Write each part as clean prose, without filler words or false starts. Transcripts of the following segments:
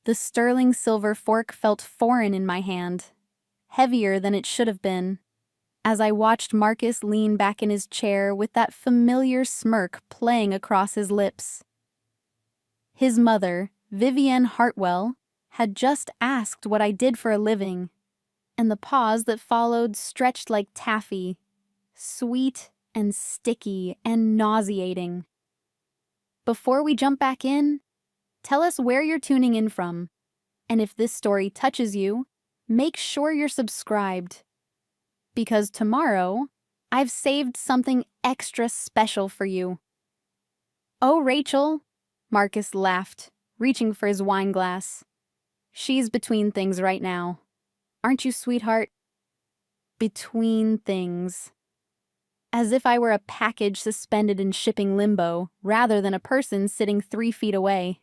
The sterling silver fork felt foreign in my hand, heavier than it should have been, as I watched Marcus lean back in his chair with that familiar smirk playing across his lips. His mother, Vivienne Hartwell, had just asked what I did for a living, and the pause that followed stretched like taffy, sweet and sticky and nauseating. Before we jump back in, tell us where you're tuning in from, and if this story touches you, make sure you're subscribed. Because tomorrow, I've saved something extra special for you. Oh, Rachel, Marcus laughed, reaching for his wine glass. She's between things right now. Aren't you, sweetheart? Between things. As if I were a package suspended in shipping limbo, rather than a person sitting 3 feet away.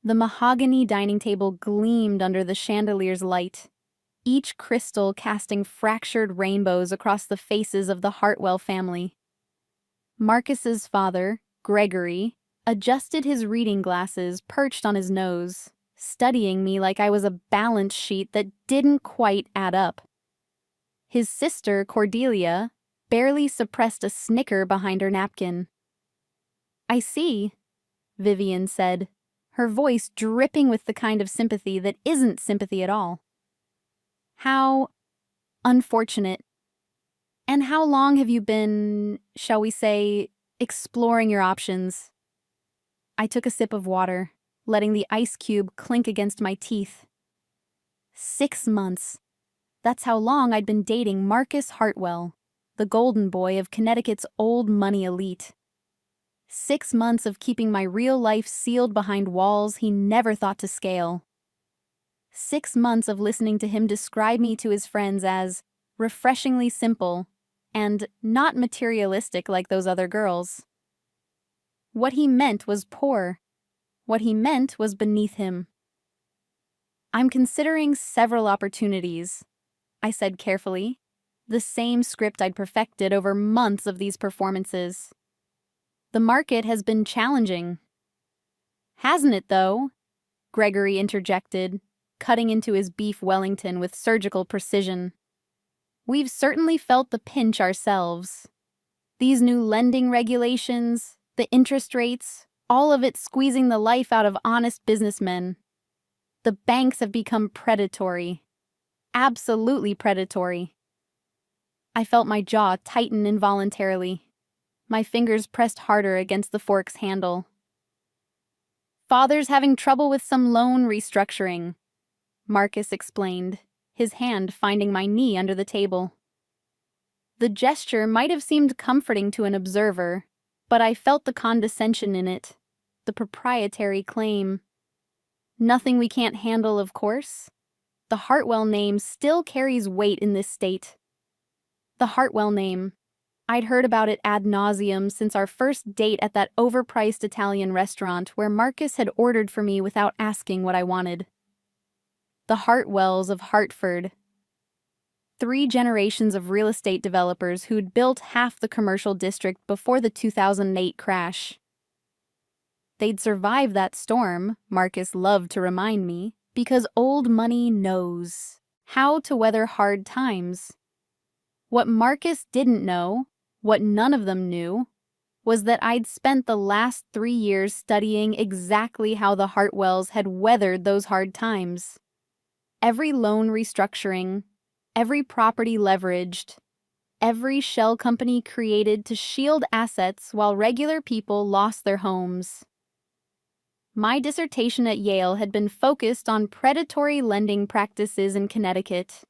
The mahogany dining table gleamed under the chandelier's light, each crystal casting fractured rainbows across the faces of the Hartwell family. Marcus's father, Gregory, adjusted his reading glasses perched on his nose, studying me like I was a balance sheet that didn't quite add up. His sister, Cordelia, barely suppressed a snicker behind her napkin. "I see," Vivian said, her voice dripping with the kind of sympathy that isn't sympathy at all. "How unfortunate. And how long have you been, shall we say, exploring your options?" I took a sip of water, letting the ice cube clink against my teeth. 6 months. That's how long I'd been dating Marcus Hartwell, the golden boy of Connecticut's old money elite. 6 months of keeping my real life sealed behind walls he never thought to scale. 6 months of listening to him describe me to his friends as refreshingly simple and not materialistic like those other girls. What he meant was poor. What he meant was beneath him. "I'm considering several opportunities," I said carefully, the same script I'd perfected over months of these performances. "The market has been challenging." "Hasn't it, though?" Gregory interjected, cutting into his beef Wellington with surgical precision. "We've certainly felt the pinch ourselves. These new lending regulations, the interest rates, all of it squeezing the life out of honest businessmen. The banks have become predatory. Absolutely predatory." I felt my jaw tighten involuntarily. My fingers pressed harder against the fork's handle. "Father's having trouble with some loan restructuring," Marcus explained, his hand finding my knee under the table. The gesture might have seemed comforting to an observer, but I felt the condescension in it, the proprietary claim. Nothing we can't handle, of course. The Hartwell name still carries weight in this state. The Hartwell name. I'd heard about it ad nauseum since our first date at that overpriced Italian restaurant where Marcus had ordered for me without asking what I wanted. The Hartwells of Hartford. 3 generations of real estate developers who'd built half the commercial district before the 2008 crash. They'd survived that storm, Marcus loved to remind me, because old money knows how to weather hard times. What Marcus didn't know, what none of them knew, was that I'd spent the last 3 years studying exactly how the Hartwells had weathered those hard times. Every loan restructuring, every property leveraged, every shell company created to shield assets while regular people lost their homes. My dissertation at Yale had been focused on predatory lending practices in Connecticut,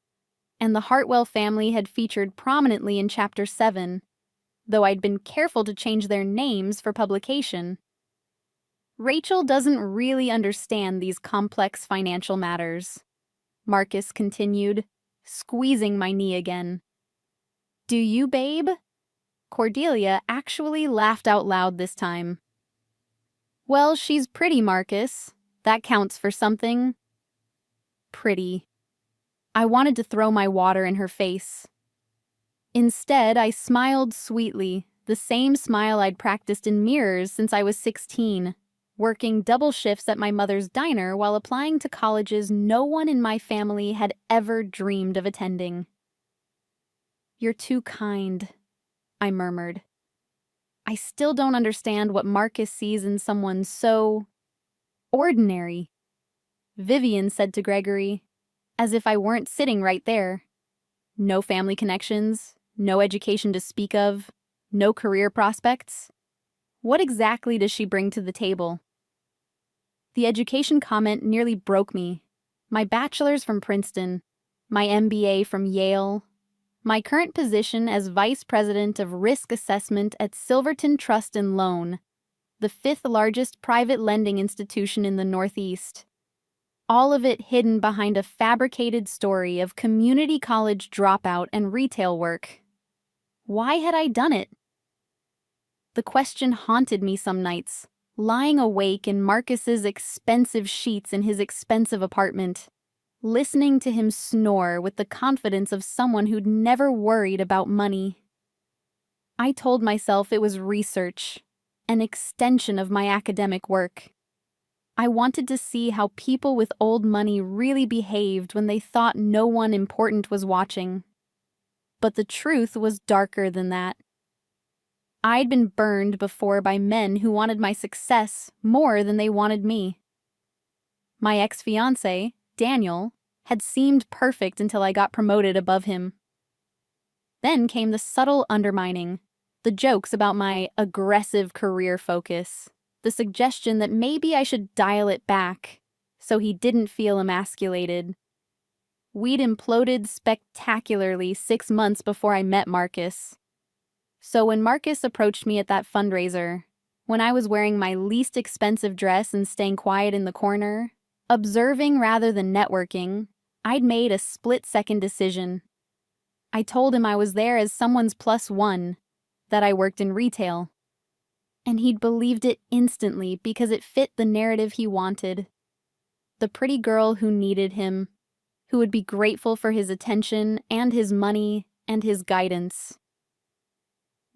and the Hartwell family had featured prominently in Chapter 7, though I'd been careful to change their names for publication. "Rachel doesn't really understand these complex financial matters," Marcus continued, squeezing my knee again. "Do you, babe?" Cordelia actually laughed out loud this time. "Well, she's pretty, Marcus. That counts for something." Pretty. I wanted to throw my water in her face. Instead, I smiled sweetly, the same smile I'd practiced in mirrors since I was 16. working double shifts at my mother's diner while applying to colleges no one in my family had ever dreamed of attending. "You're too kind," I murmured. "I still don't understand what Marcus sees in someone so ordinary," Vivian said to Gregory, as if I weren't sitting right there. "No family connections, no education to speak of, no career prospects. What exactly does she bring to the table?" The education comment nearly broke me. My bachelor's from Princeton, my MBA from Yale, my current position as Vice President of Risk Assessment at Silverton Trust and Loan, the fifth largest private lending institution in the Northeast. All of it hidden behind a fabricated story of community college dropout and retail work. Why had I done it? The question haunted me some nights, lying awake in Marcus's expensive sheets in his expensive apartment, listening to him snore with the confidence of someone who'd never worried about money. I told myself it was research, an extension of my academic work. I wanted to see how people with old money really behaved when they thought no one important was watching. But the truth was darker than that. I'd been burned before by men who wanted my success more than they wanted me. My ex-fiancé, Daniel, had seemed perfect until I got promoted above him. Then came the subtle undermining, the jokes about my aggressive career focus, the suggestion that maybe I should dial it back so he didn't feel emasculated. We'd imploded spectacularly 6 months before I met Marcus. So when Marcus approached me at that fundraiser, when I was wearing my least expensive dress and staying quiet in the corner, observing rather than networking, I'd made a split-second decision. I told him I was there as someone's +1, that I worked in retail. And he'd believed it instantly because it fit the narrative he wanted. The pretty girl who needed him, who would be grateful for his attention and his money and his guidance.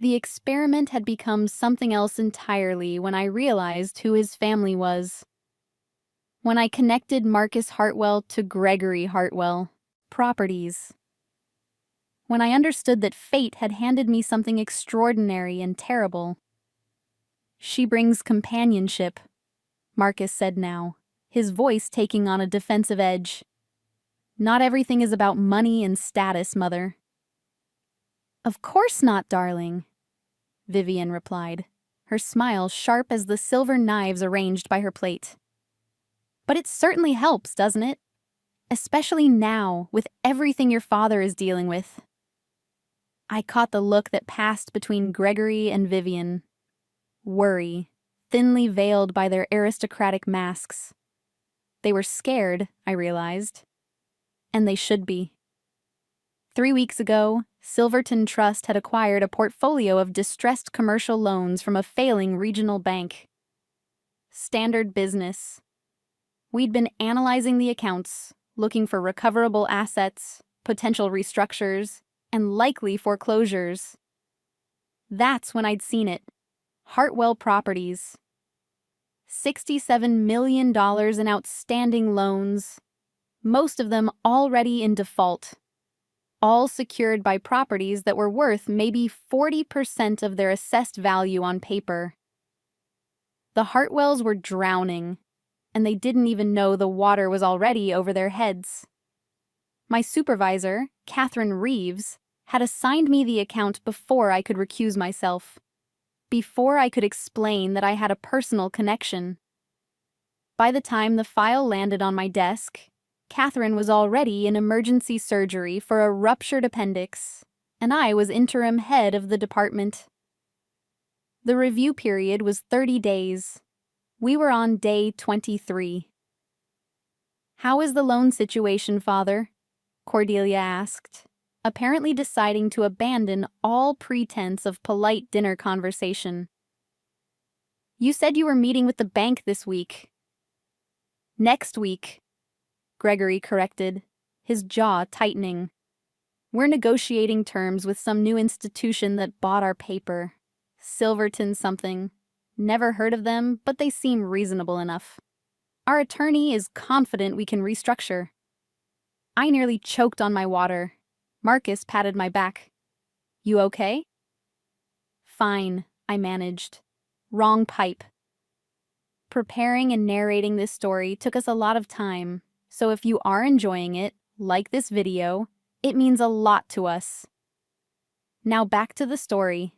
The experiment had become something else entirely when I realized who his family was. When I connected Marcus Hartwell to Gregory Hartwell, properties. When I understood that fate had handed me something extraordinary and terrible. "She brings companionship," Marcus said now, his voice taking on a defensive edge. "Not everything is about money and status, Mother." "Of course not, darling," Vivian replied, her smile sharp as the silver knives arranged by her plate. "But it certainly helps, doesn't it? Especially now, with everything your father is dealing with." I caught the look that passed between Gregory and Vivian. Worry, thinly veiled by their aristocratic masks. They were scared, I realized. And they should be. 3 weeks ago, Silverton Trust had acquired a portfolio of distressed commercial loans from a failing regional bank. Standard business. We'd been analyzing the accounts, looking for recoverable assets, potential restructures, and likely foreclosures. That's when I'd seen it. Hartwell Properties. $67 million in outstanding loans, most of them already in default. All secured by properties that were worth maybe 40% of their assessed value on paper. The Hartwells were drowning, and they didn't even know the water was already over their heads. My supervisor, Catherine Reeves, had assigned me the account before I could recuse myself, before I could explain that I had a personal connection. By the time the file landed on my desk, Catherine was already in emergency surgery for a ruptured appendix, and I was interim head of the department. The review period was 30 days. We were on day 23. "How is the loan situation, Father?" Cordelia asked, apparently deciding to abandon all pretense of polite dinner conversation. "You said you were meeting with the bank this week." "Next week," Gregory corrected, his jaw tightening. "We're negotiating terms with some new institution that bought our paper. Silverton something. Never heard of them, but they seem reasonable enough. Our attorney is confident we can restructure. I nearly choked on my water. Marcus patted my back. You okay? Fine, I managed. Wrong pipe. Preparing and narrating this story took us a lot of time, so if you are enjoying it, like this video, it means a lot to us. Now back to the story.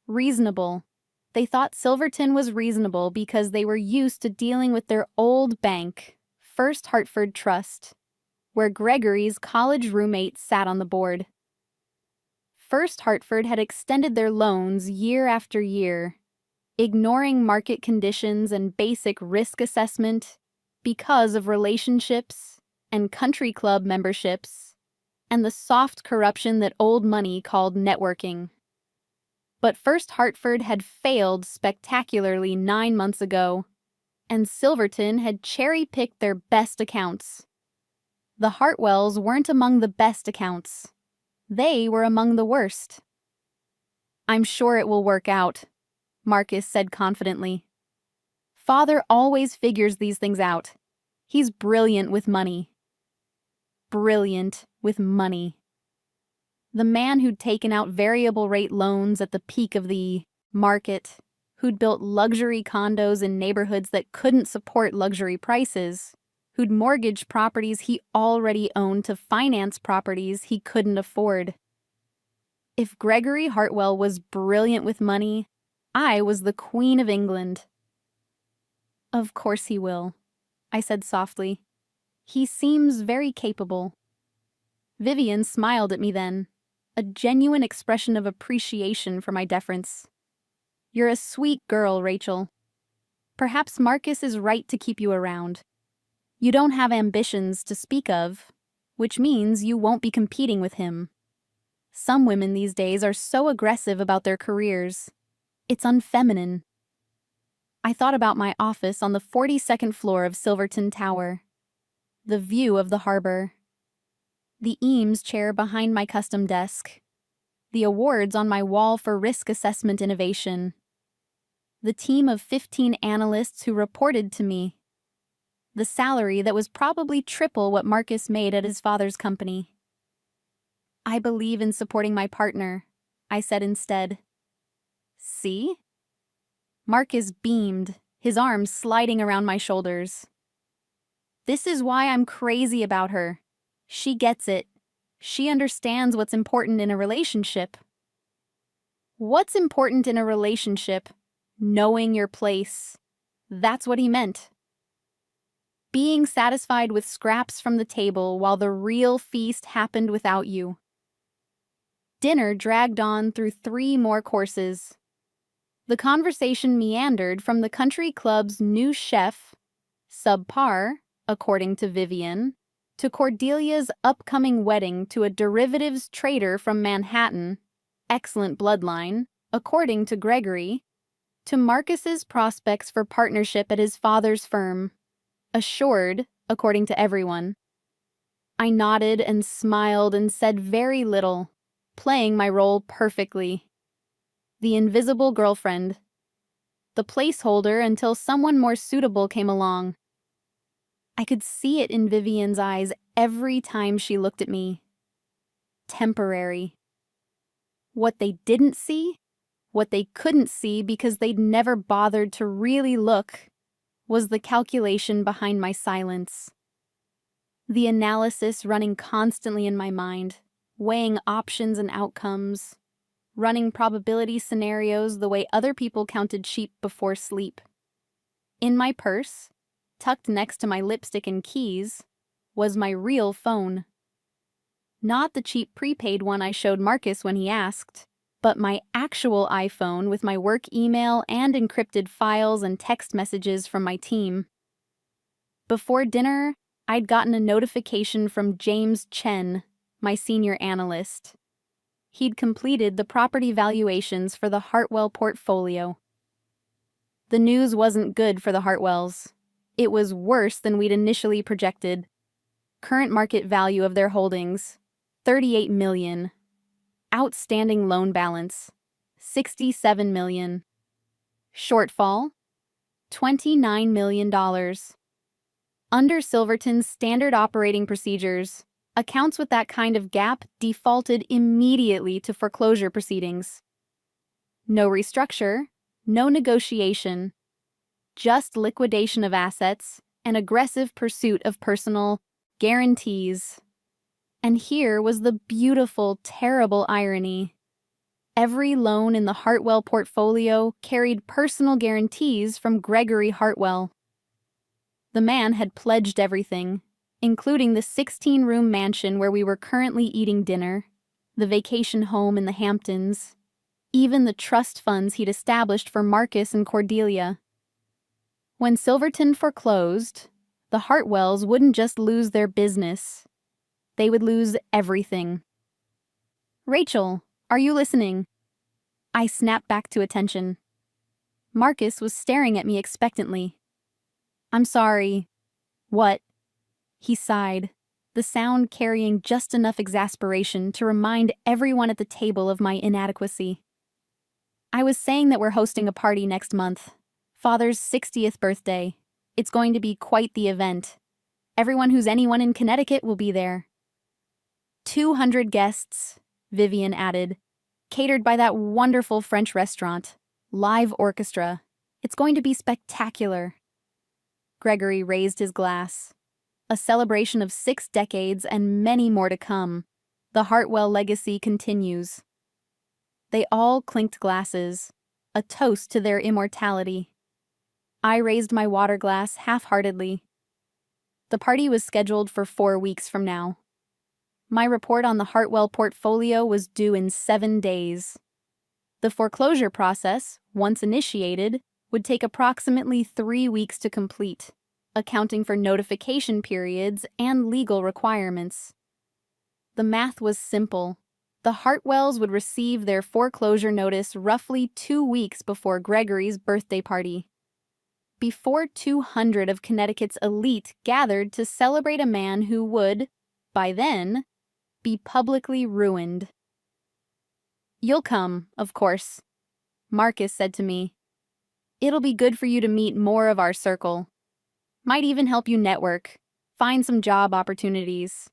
Reasonable. They thought Silverton was reasonable because they were used to dealing with their old bank, First Hartford Trust, where Gregory's college roommate sat on the board. First Hartford had extended their loans year after year, ignoring market conditions and basic risk assessment because of relationships and country club memberships and the soft corruption that old money called networking. But First Hartford had failed spectacularly 9 months ago, and Silverton had cherry-picked their best accounts. The Hartwells weren't among the best accounts. They were among the worst. I'm sure it will work out, Marcus said confidently. Father always figures these things out. He's brilliant with money. Brilliant with money. The man who'd taken out variable rate loans at the peak of the market, who'd built luxury condos in neighborhoods that couldn't support luxury prices, who'd mortgaged properties he already owned to finance properties he couldn't afford. If Gregory Hartwell was brilliant with money, I was the Queen of England. Of course he will, I said softly. He seems very capable. Vivian smiled at me then, a genuine expression of appreciation for my deference. You're a sweet girl, Rachel. Perhaps Marcus is right to keep you around. You don't have ambitions to speak of, which means you won't be competing with him. Some women these days are so aggressive about their careers. It's unfeminine. I thought about my office on the 42nd floor of Silverton Tower. The view of the harbor. The Eames chair behind my custom desk. The awards on my wall for risk assessment innovation. The team of 15 analysts who reported to me. The salary that was probably triple what Marcus made at his father's company. I believe in supporting my partner, I said instead. See? Marcus beamed, his arms sliding around my shoulders. This is why I'm crazy about her. She gets it. She understands what's important in a relationship. What's important in a relationship? Knowing your place. That's what he meant. Being satisfied with scraps from the table while the real feast happened without you. Dinner dragged on through 3 more courses. The conversation meandered from the country club's new chef, subpar, according to Vivian, to Cordelia's upcoming wedding to a derivatives trader from Manhattan, excellent bloodline, according to Gregory, to Marcus's prospects for partnership at his father's firm, assured, according to everyone. I nodded and smiled and said very little, playing my role perfectly. The invisible girlfriend. The placeholder until someone more suitable came along. I could see it in Vivian's eyes every time she looked at me. Temporary. What they didn't see, what they couldn't see because they'd never bothered to really look, was the calculation behind my silence. The analysis running constantly in my mind, weighing options and outcomes, running probability scenarios the way other people counted sheep before sleep. In my purse, tucked next to my lipstick and keys, was my real phone. Not the cheap prepaid one I showed Marcus when he asked, but my actual iPhone with my work email and encrypted files and text messages from my team. Before dinner, I'd gotten a notification from James Chen, my senior analyst. He'd completed the property valuations for the Hartwell portfolio. The news wasn't good for the Hartwells. It was worse than we'd initially projected. Current market value of their holdings, $38 million. Outstanding loan balance, $67 million. Shortfall: $29 million. Under Silverton's standard operating procedures, accounts with that kind of gap defaulted immediately to foreclosure proceedings. No restructure, no negotiation, just liquidation of assets and aggressive pursuit of personal guarantees. And here was the beautiful, terrible irony. Every loan in the Hartwell portfolio carried personal guarantees from Gregory Hartwell. The man had pledged everything, including the 16-room mansion where we were currently eating dinner, the vacation home in the Hamptons, even the trust funds he'd established for Marcus and Cordelia. When Silverton foreclosed, the Hartwells wouldn't just lose their business. They would lose everything. "Rachel, are you listening?" I snapped back to attention. Marcus was staring at me expectantly. "I'm sorry." "What?" He sighed, the sound carrying just enough exasperation to remind everyone at the table of my inadequacy. "I was saying that we're hosting a party next month. Father's 60th birthday. It's going to be quite the event. Everyone who's anyone in Connecticut will be there." 200 guests, Vivian added, catered by that wonderful French restaurant. Live orchestra. It's going to be spectacular. Gregory raised his glass. A celebration of 6 decades and many more to come. The Hartwell legacy continues. They all clinked glasses, a toast to their immortality. I raised my water glass half-heartedly. The party was scheduled for 4 weeks from now. My report on the Hartwell portfolio was due in 7 days. The foreclosure process, once initiated, would take approximately 3 weeks to complete, accounting for notification periods and legal requirements. The math was simple. The Hartwells would receive their foreclosure notice roughly 2 weeks before Gregory's birthday party. Before 200 of Connecticut's elite gathered to celebrate a man who would, by then, be publicly ruined. "You'll come, of course," Marcus said to me. "It'll be good for you to meet more of our circle. Might even help you network, find some job opportunities."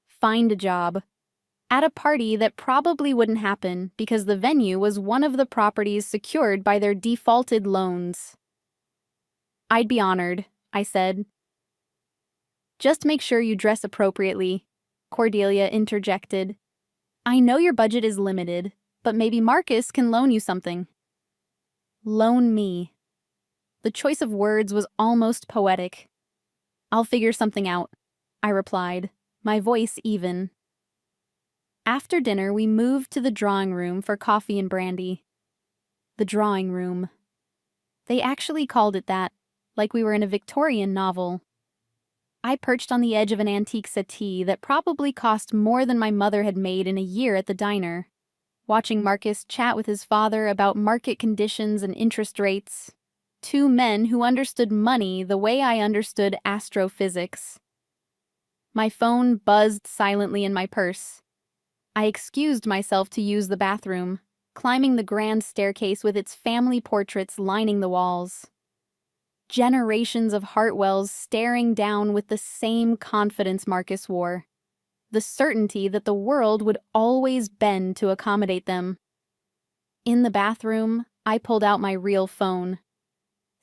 Find a job. At a party that probably wouldn't happen because the venue was one of the properties secured by their defaulted loans. "I'd be honored," I said. "Just make sure you dress appropriately," Cordelia interjected. "I know your budget is limited, but maybe Marcus can loan you something." Loan me. The choice of words was almost poetic. "I'll figure something out," I replied, my voice even. After dinner, we moved to the drawing room for coffee and brandy. The drawing room. They actually called it that, like we were in a Victorian novel. I perched on the edge of an antique settee that probably cost more than my mother had made in a year at the diner, watching Marcus chat with his father about market conditions and interest rates. 2 men who understood money the way I understood astrophysics. My phone buzzed silently in my purse. I excused myself to use the bathroom, climbing the grand staircase with its family portraits lining the walls. Generations of Hartwells staring down with the same confidence Marcus wore. The certainty that the world would always bend to accommodate them. In the bathroom, I pulled out my real phone.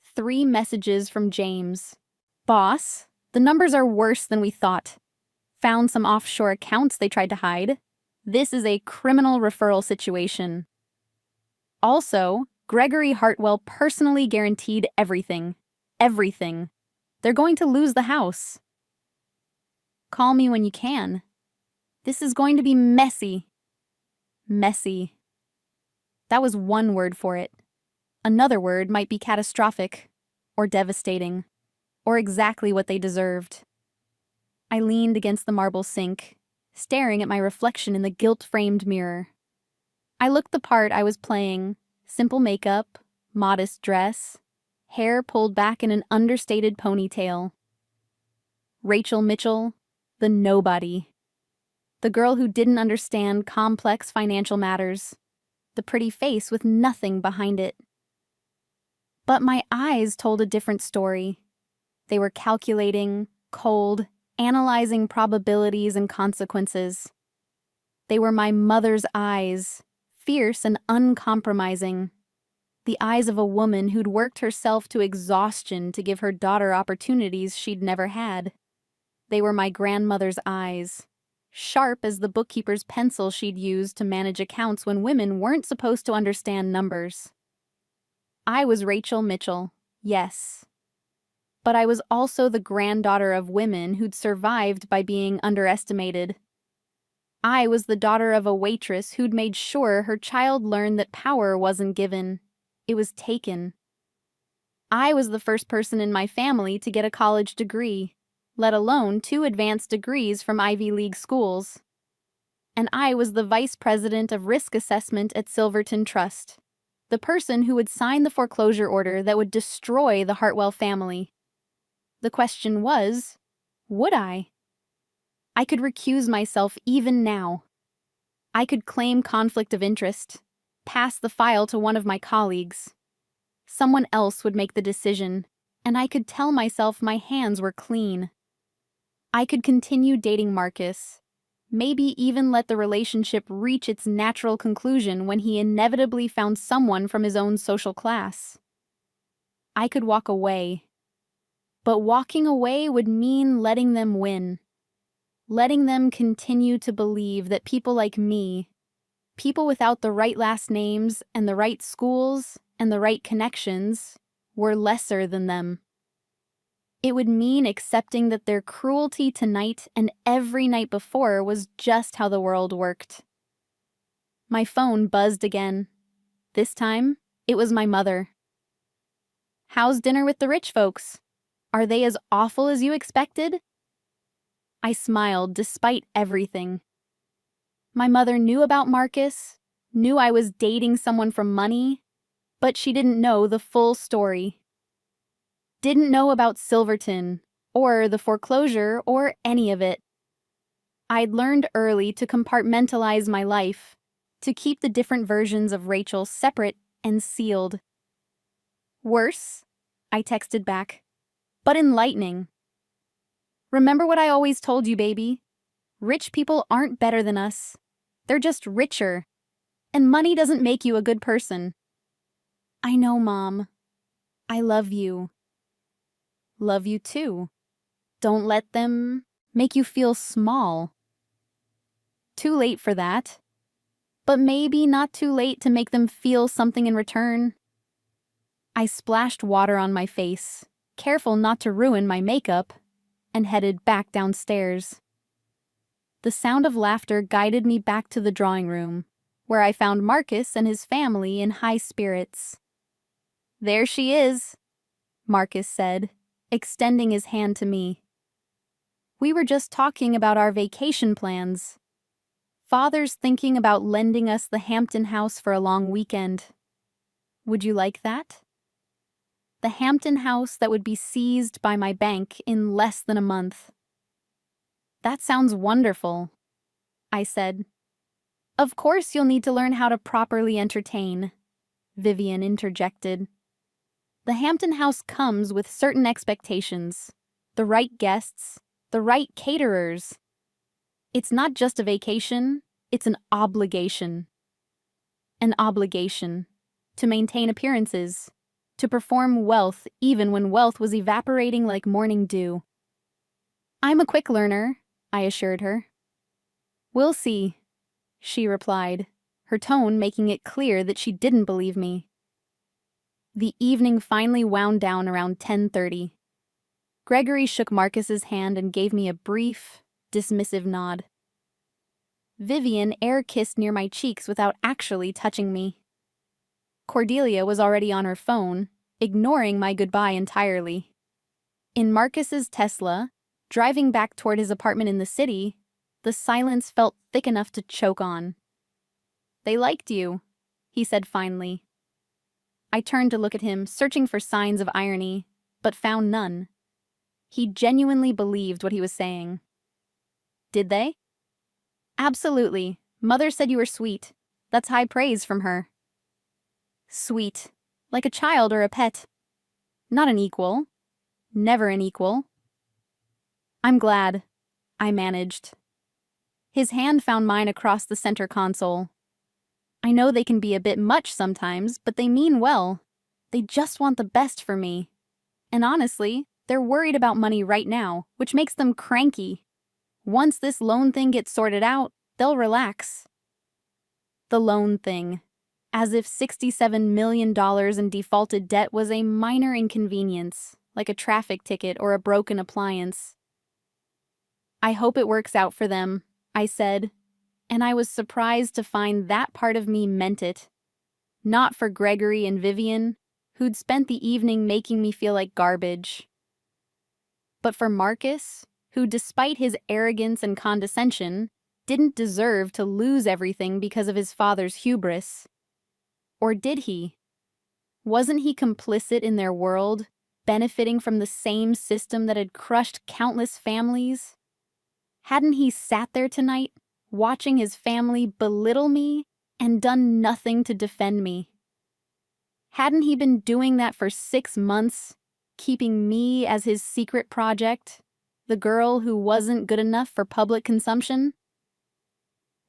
3 messages from James. "Boss, the numbers are worse than we thought. Found some offshore accounts they tried to hide. This is a criminal referral situation. Also, Gregory Hartwell personally guaranteed everything. Everything. They're going to lose the house. Call me when you can. This is going to be messy." Messy. That was one word for it. Another word might be catastrophic, or devastating, or exactly what they deserved. I leaned against the marble sink, staring at my reflection in the gilt-framed mirror. I looked the part I was playing: simple makeup, modest dress, hair pulled back in an understated ponytail. Rachel Mitchell, the nobody. The girl who didn't understand complex financial matters. The pretty face with nothing behind it. But my eyes told a different story. They were calculating, cold, analyzing probabilities and consequences. They were my mother's eyes, fierce and uncompromising. The eyes of a woman who'd worked herself to exhaustion to give her daughter opportunities she'd never had. They were my grandmother's eyes, sharp as the bookkeeper's pencil she'd used to manage accounts when women weren't supposed to understand numbers. I was Rachel Mitchell, yes. But I was also the granddaughter of women who'd survived by being underestimated. I was the daughter of a waitress who'd made sure her child learned that power wasn't given, it was taken. I was the first person in my family to get a college degree, let alone 2 advanced degrees from Ivy League schools. And I was the vice president of risk assessment at Silverton Trust, the person who would sign the foreclosure order that would destroy the Hartwell family. The question was, would I? I could recuse myself even now. I could claim conflict of interest, pass the file to one of my colleagues. Someone else would make the decision, and I could tell myself my hands were clean. I could continue dating Marcus, maybe even let the relationship reach its natural conclusion when he inevitably found someone from his own social class. I could walk away. But walking away would mean letting them win. Letting them continue to believe that people like me, people without the right last names and the right schools and the right connections, were lesser than them. It would mean accepting that their cruelty tonight and every night before was just how the world worked. My phone buzzed again. This time, it was my mother. "How's dinner with the rich folks? Are they as awful as you expected?" I smiled despite everything. My mother knew about Marcus, knew I was dating someone from money, but she didn't know the full story. Didn't know about Silverton, or the foreclosure, or any of it. I'd learned early to compartmentalize my life, to keep the different versions of Rachel separate and sealed. "Worse," I texted back, "but enlightening. Remember what I always told you, baby? Rich people aren't better than us. They're just richer. And money doesn't make you a good person." "I know, Mom. I love you." "Love you too. Don't let them make you feel small." Too late for that. But maybe not too late to make them feel something in return. I splashed water on my face, careful not to ruin my makeup, and headed back downstairs. The sound of laughter guided me back to the drawing room, where I found Marcus and his family in high spirits. "There she is," Marcus said, extending his hand to me. "We were just talking about our vacation plans. Father's thinking about lending us the Hampton house for a long weekend. Would you like that? The Hampton house that would be seized by my bank in less than a month." "That sounds wonderful," I said. "Of course you'll need to learn how to properly entertain," Vivian interjected. "The Hampton house comes with certain expectations, the right guests, the right caterers. It's not just a vacation, it's an obligation. An obligation to maintain appearances, to perform wealth even when wealth was evaporating like morning dew." "I'm a quick learner," I assured her. "We'll see," she replied, her tone making it clear that she didn't believe me. The evening finally wound down around 10:30. Gregory shook Marcus's hand and gave me a brief, dismissive nod. Vivian air-kissed near my cheeks without actually touching me. Cordelia was already on her phone, ignoring my goodbye entirely. In Marcus's Tesla, driving back toward his apartment in the city, the silence felt thick enough to choke on. "They liked you," he said finally. I turned to look at him, searching for signs of irony, but found none. He genuinely believed what he was saying. "Did they?" "Absolutely. Mother said you were sweet. That's high praise from her." "Sweet. Like a child or a pet. Not an equal. Never an equal. I'm glad. I managed. His hand found mine across the center console. I know they can be a bit much sometimes, but they mean well. They just want the best for me. And honestly, they're worried about money right now, which makes them cranky. Once this loan thing gets sorted out, they'll relax. The loan thing. As if $67 million in defaulted debt was a minor inconvenience, like a traffic ticket or a broken appliance. I hope it works out for them, I said, and I was surprised to find that part of me meant it. Not for Gregory and Vivian, who'd spent the evening making me feel like garbage, but for Marcus, who, despite his arrogance and condescension, didn't deserve to lose everything because of his father's hubris. Or did he? Wasn't he complicit in their world, benefiting from the same system that had crushed countless families? Hadn't he sat there tonight, watching his family belittle me and done nothing to defend me? Hadn't he been doing that for 6 months, keeping me as his secret project, the girl who wasn't good enough for public consumption?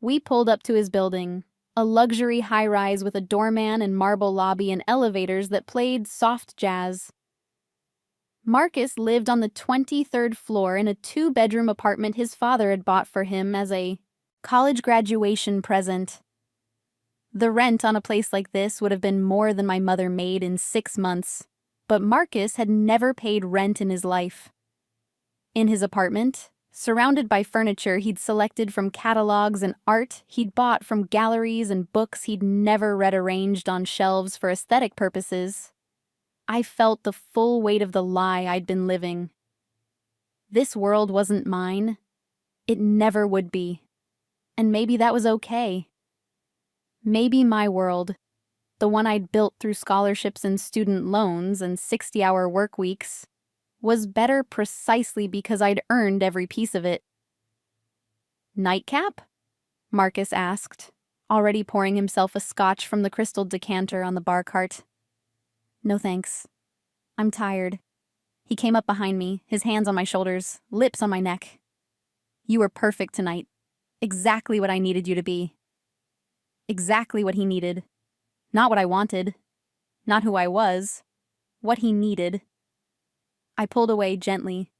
We pulled up to his building, a luxury high-rise with a doorman and marble lobby and elevators that played soft jazz. Marcus lived on the 23rd floor in a 2-bedroom apartment his father had bought for him as a college graduation present. The rent on a place like this would have been more than my mother made in 6 months, but Marcus had never paid rent in his life. In his apartment, surrounded by furniture he'd selected from catalogs and art he'd bought from galleries and books he'd never read arranged on shelves for aesthetic purposes, I felt the full weight of the lie I'd been living. This world wasn't mine. It never would be. And maybe that was okay. Maybe my world, the one I'd built through scholarships and student loans and 60-hour work weeks, was better precisely because I'd earned every piece of it. Nightcap? Marcus asked, already pouring himself a scotch from the crystal decanter on the bar cart. No thanks. I'm tired. He came up behind me, his hands on my shoulders, lips on my neck. You were perfect tonight. Exactly what I needed you to be. Exactly what he needed. Not what I wanted. Not who I was. What he needed. I pulled away gently.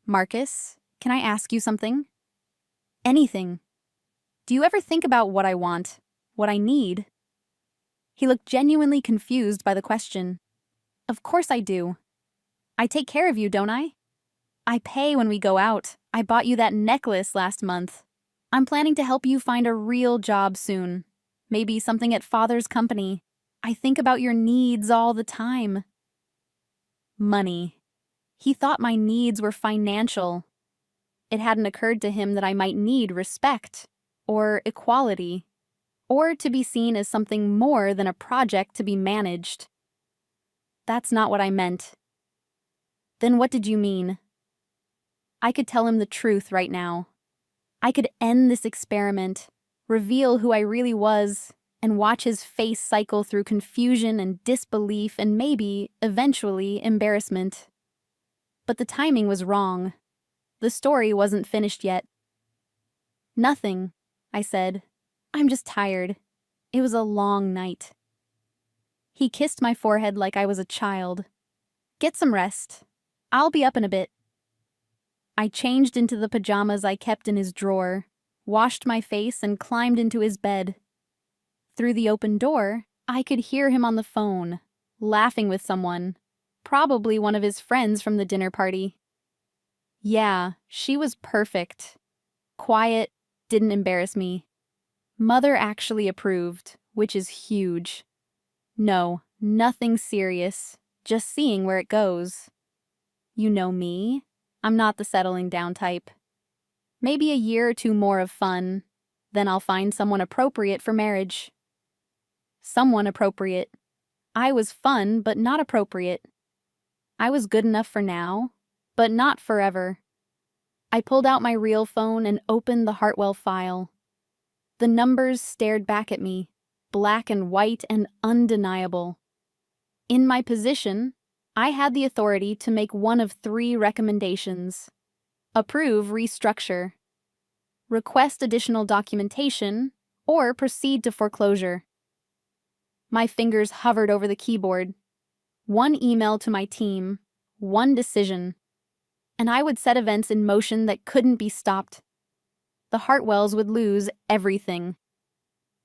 Marcus, can I ask you something? Anything. Do you ever think about what I want? What I need? He looked genuinely confused by the question. Of course I do. I take care of you, don't I? I pay when we go out. I bought you that necklace last month. I'm planning to help you find a real job soon. Maybe something at Father's company. I think about your needs all the time. Money. He thought my needs were financial. It hadn't occurred to him that I might need respect, or equality, or to be seen as something more than a project to be managed. That's not what I meant. Then what did you mean? I could tell him the truth right now. I could end this experiment, reveal who I really was, and watch his face cycle through confusion and disbelief and maybe, eventually, embarrassment. But the timing was wrong. The story wasn't finished yet. Nothing, I said. I'm just tired. It was a long night. He kissed my forehead like I was a child. Get some rest. I'll be up in a bit. I changed into the pajamas I kept in his drawer, washed my face, and climbed into his bed. Through the open door, I could hear him on the phone, laughing with someone, probably one of his friends from the dinner party. Yeah, she was perfect. Quiet, didn't embarrass me. Mother actually approved, which is huge. No, nothing serious, just seeing where it goes. You know me, I'm not the settling down type. Maybe a year or 2 more of fun, then I'll find someone appropriate for marriage. Someone appropriate. I was fun, but not appropriate. I was good enough for now, but not forever. I pulled out my real phone and opened the Hartwell file. The numbers stared back at me, black and white and undeniable. In my position, I had the authority to make one of three recommendations: approve restructure, request additional documentation, or proceed to foreclosure. My fingers hovered over the keyboard. One email to my team, one decision, and I would set events in motion that couldn't be stopped. The Hartwells would lose everything.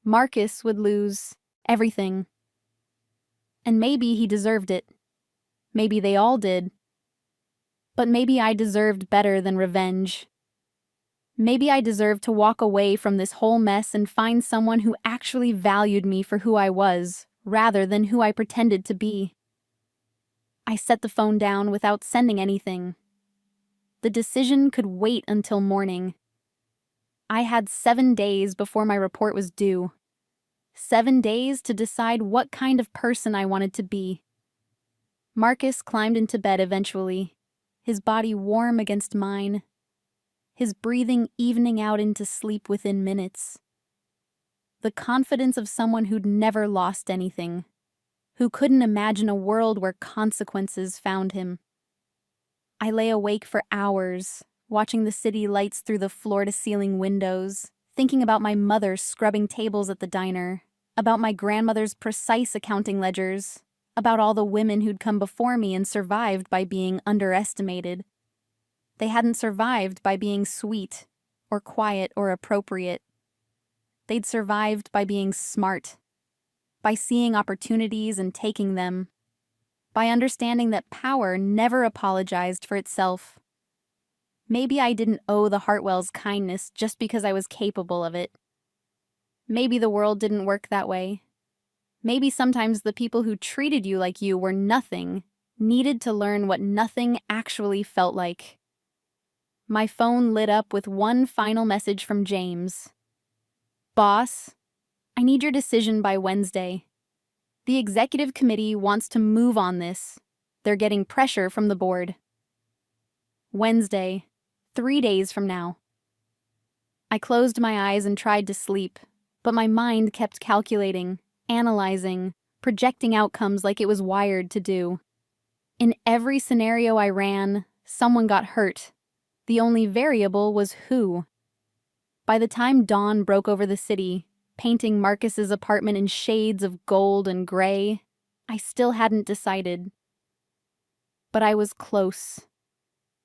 Marcus would lose everything. And maybe he deserved it. Maybe they all did. But maybe I deserved better than revenge. Maybe I deserved to walk away from this whole mess and find someone who actually valued me for who I was, rather than who I pretended to be. I set the phone down without sending anything. The decision could wait until morning. I had 7 days before my report was due. 7 days to decide what kind of person I wanted to be. Marcus climbed into bed eventually, his body warm against mine, his breathing evening out into sleep within minutes. The confidence of someone who'd never lost anything, who couldn't imagine a world where consequences found him. I lay awake for hours, watching the city lights through the floor-to-ceiling windows, thinking about my mother scrubbing tables at the diner, about my grandmother's precise accounting ledgers, about all the women who'd come before me and survived by being underestimated. They hadn't survived by being sweet, or quiet, or appropriate. They'd survived by being smart, by seeing opportunities and taking them, by understanding that power never apologized for itself. Maybe I didn't owe the Hartwells kindness just because I was capable of it. Maybe the world didn't work that way. Maybe sometimes the people who treated you like you were nothing needed to learn what nothing actually felt like. My phone lit up with one final message from James. "Boss, I need your decision by Wednesday. The executive committee wants to move on this. They're getting pressure from the board." Wednesday, 3 days from now. I closed my eyes and tried to sleep, but my mind kept calculating, analyzing, projecting outcomes like it was wired to do. In every scenario I ran, someone got hurt. The only variable was who. By the time dawn broke over the city, painting Marcus's apartment in shades of gold and gray, I still hadn't decided. But I was close.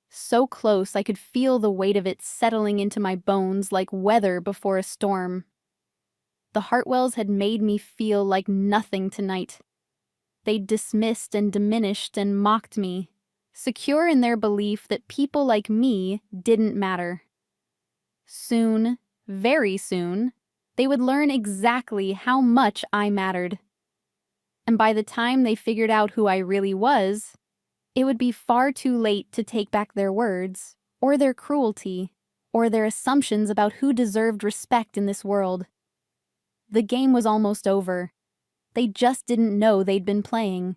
So close I could feel the weight of it settling into my bones like weather before a storm. The Hartwells had made me feel like nothing tonight. They'd dismissed and diminished and mocked me, secure in their belief that people like me didn't matter. Soon, very soon, they would learn exactly how much I mattered. And by the time they figured out who I really was, it would be far too late to take back their words, or their cruelty, or their assumptions about who deserved respect in this world. The game was almost over. They just didn't know they'd been playing.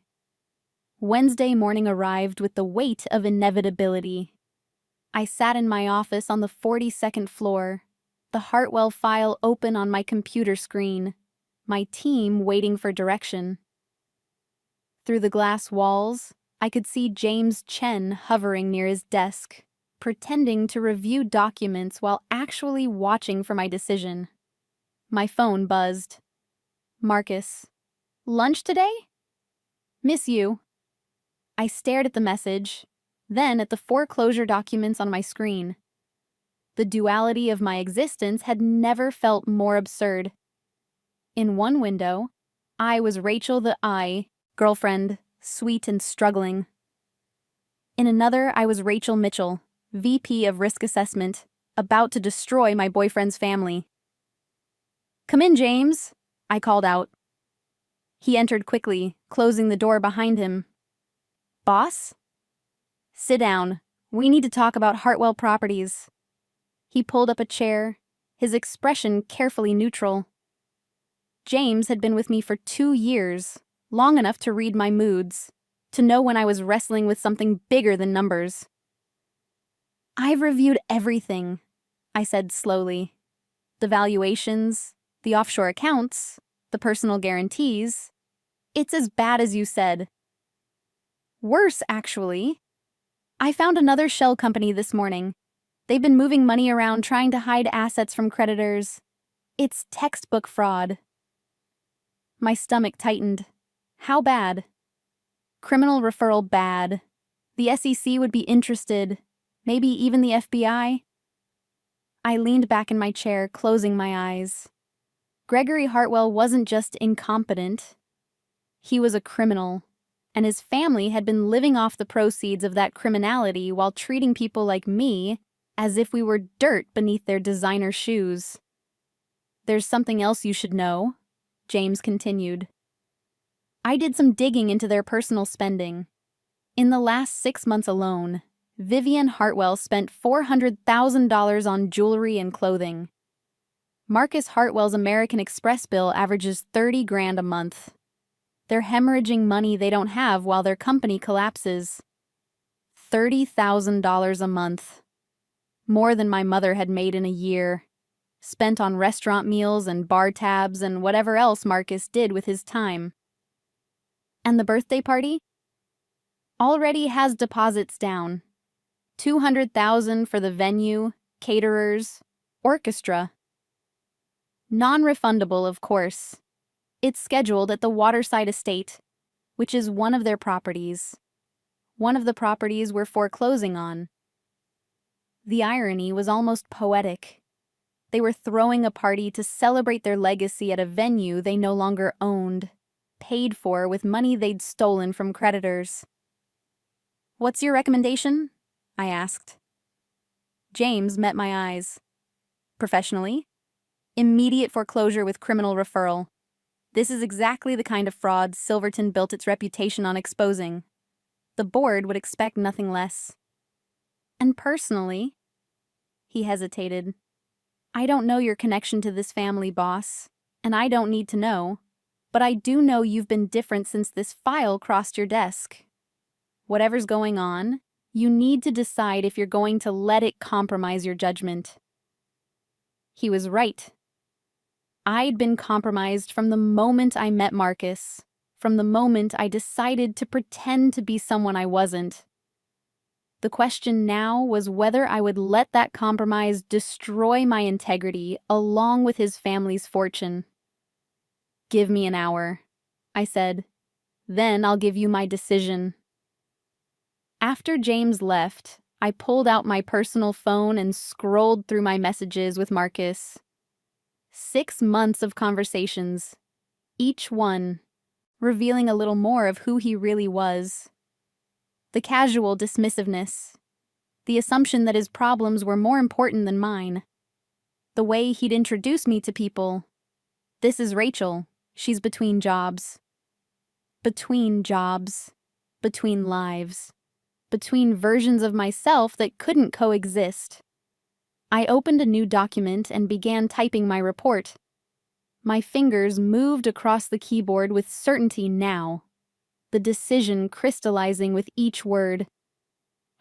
Wednesday morning arrived with the weight of inevitability. I sat in my office on the 42nd floor, the Hartwell file open on my computer screen, my team waiting for direction. Through the glass walls, I could see James Chen hovering near his desk, pretending to review documents while actually watching for my decision. My phone buzzed. "Marcus, lunch today? Miss you." I stared at the message, then at the foreclosure documents on my screen. The duality of my existence had never felt more absurd. In one window, I was Rachel the girlfriend, sweet and struggling. In another, I was Rachel Mitchell, VP of Risk Assessment, about to destroy my boyfriend's family. "Come in, James," I called out. He entered quickly, closing the door behind him. "Boss?" "Sit down. We need to talk about Hartwell Properties." He pulled up a chair, his expression carefully neutral. James had been with me for 2 years, long enough to read my moods, to know when I was wrestling with something bigger than numbers. "I've reviewed everything," I said slowly. "The valuations, the offshore accounts, the personal guarantees. It's as bad as you said." Worse, actually. I found another shell company this morning. They've been moving money around trying to hide assets from creditors. It's textbook fraud. My stomach tightened. How bad? Criminal referral bad. The SEC would be interested. Maybe even the FBI. I leaned back in my chair, closing my eyes. Gregory Hartwell wasn't just incompetent. He was a criminal, and his family had been living off the proceeds of that criminality while treating people like me as if we were dirt beneath their designer shoes. There's something else you should know, James continued. I did some digging into their personal spending. In the last 6 months alone, Vivian Hartwell spent $400,000 on jewelry and clothing. Marcus Hartwell's American Express bill averages $30,000 a month. They're hemorrhaging money they don't have while their company collapses. $30,000 a month. More than my mother had made in a year. Spent on restaurant meals and bar tabs and whatever else Marcus did with his time. And the birthday party? Already has deposits down. $200,000 for the venue, caterers, orchestra. Non-refundable, of course. It's scheduled at the Waterside Estate, which is one of their properties. One of the properties we're foreclosing on. The irony was almost poetic. They were throwing a party to celebrate their legacy at a venue they no longer owned, paid for with money they'd stolen from creditors. "What's your recommendation?" I asked. James met my eyes. Professionally? Immediate foreclosure with criminal referral. This is exactly the kind of fraud Silverton built its reputation on exposing. The board would expect nothing less. And personally, he hesitated. I don't know your connection to this family, boss, and I don't need to know, but I do know you've been different since this file crossed your desk. Whatever's going on, you need to decide if you're going to let it compromise your judgment. He was right. I'd been compromised from the moment I met Marcus, from the moment I decided to pretend to be someone I wasn't. The question now was whether I would let that compromise destroy my integrity along with his family's fortune. "Give me an hour," I said. "Then I'll give you my decision." After James left, I pulled out my personal phone and scrolled through my messages with Marcus. 6 months of conversations, each one revealing a little more of who he really was. The casual dismissiveness, the assumption that his problems were more important than mine, the way he'd introduce me to people. "This is Rachel. She's between jobs." Between jobs, between lives, between versions of myself that couldn't coexist. I opened a new document and began typing my report. My fingers moved across the keyboard with certainty now, the decision crystallizing with each word.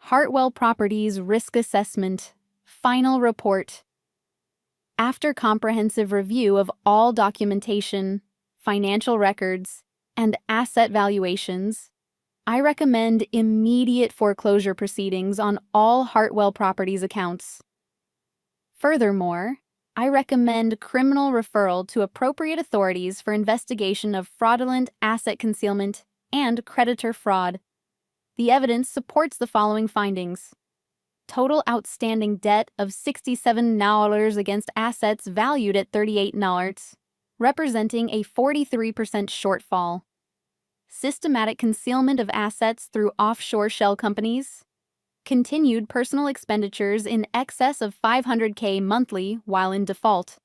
Hartwell Properties Risk Assessment, Final Report. After comprehensive review of all documentation, financial records, and asset valuations, I recommend immediate foreclosure proceedings on all Hartwell Properties accounts. Furthermore, I recommend criminal referral to appropriate authorities for investigation of fraudulent asset concealment and creditor fraud. The evidence supports the following findings. Total outstanding debt of $67 against assets valued at $38, representing a 43% shortfall. Systematic concealment of assets through offshore shell companies. Continued personal expenditures in excess of $500K monthly while in default.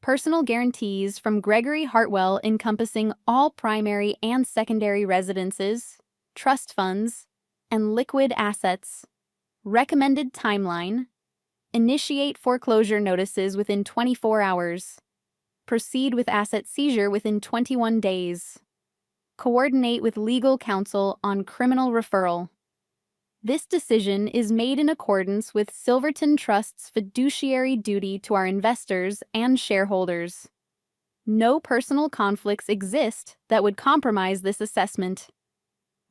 Personal guarantees from Gregory Hartwell encompassing all primary and secondary residences, trust funds, and liquid assets. Recommended timeline. Initiate foreclosure notices within 24 hours. Proceed with asset seizure within 21 days. Coordinate with legal counsel on criminal referral. This decision is made in accordance with Silverton Trust's fiduciary duty to our investors and shareholders. No personal conflicts exist that would compromise this assessment.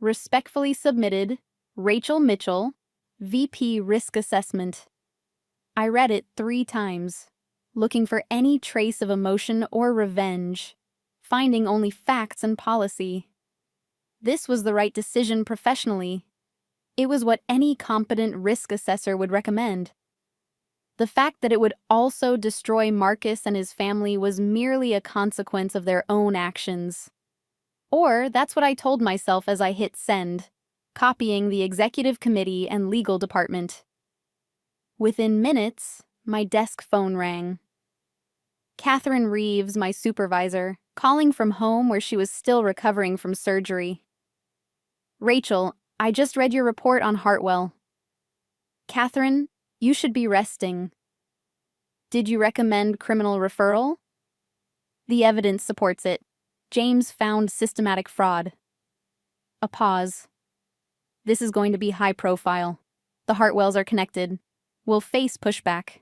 Respectfully submitted, Rachel Mitchell, VP Risk Assessment. I read it 3 times, looking for any trace of emotion or revenge, finding only facts and policy. This was the right decision professionally. It was what any competent risk assessor would recommend. The fact that it would also destroy Marcus and his family was merely a consequence of their own actions. Or that's what I told myself as I hit send, copying the executive committee and legal department. Within minutes, my desk phone rang. Catherine Reeves, my supervisor, calling from home where she was still recovering from surgery. Rachel, I just read your report on Hartwell. Catherine, you should be resting. Did you recommend criminal referral? The evidence supports it. James found systematic fraud. A pause. This is going to be high profile. The Hartwells are connected. We'll face pushback.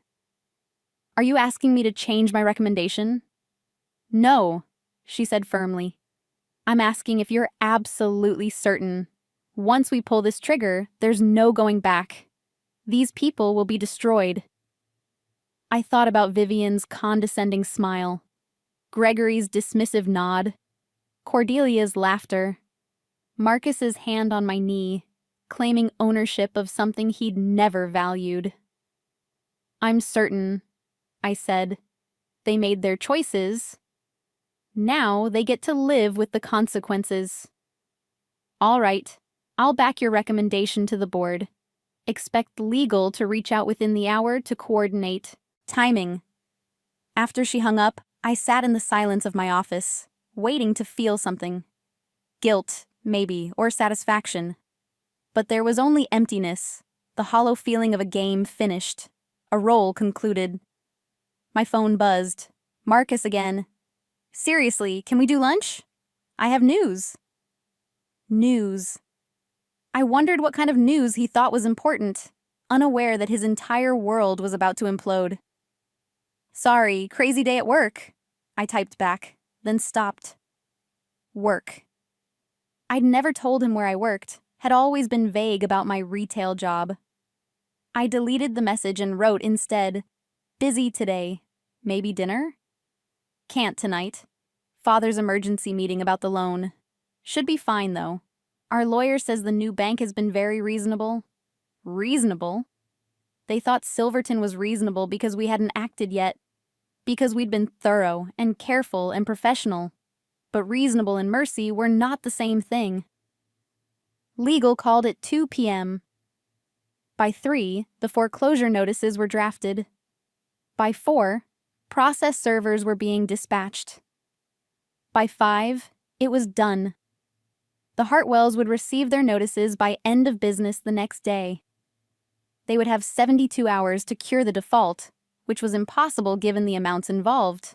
Are you asking me to change my recommendation? No, she said firmly. I'm asking if you're absolutely certain. Once we pull this trigger, there's no going back. These people will be destroyed. I thought about Vivian's condescending smile, Gregory's dismissive nod, Cordelia's laughter, Marcus's hand on my knee, claiming ownership of something he'd never valued. I'm certain, I said. They made their choices. Now they get to live with the consequences. All right, I'll back your recommendation to the board. Expect legal to reach out within the hour to coordinate. Timing. After she hung up, I sat in the silence of my office, waiting to feel something. Guilt, maybe, or satisfaction. But there was only emptiness, the hollow feeling of a game finished, a role concluded. My phone buzzed. Marcus again. Seriously, can we do lunch? I have news. News. I wondered what kind of news he thought was important, unaware that his entire world was about to implode. Sorry, crazy day at work, I typed back, then stopped. Work. I'd never told him where I worked, had always been vague about my retail job. I deleted the message and wrote instead, busy today. Maybe dinner? Can't tonight. Father's emergency meeting about the loan. Should be fine, though. Our lawyer says the new bank has been very reasonable. Reasonable? They thought Silverton was reasonable because we hadn't acted yet. Because we'd been thorough and careful and professional. But reasonable and mercy were not the same thing. Legal called at 2 p.m. By 3, the foreclosure notices were drafted. By 4, process servers were being dispatched. By 5, it was done. The Hartwells would receive their notices by end of business the next day. They would have 72 hours to cure the default, which was impossible given the amounts involved.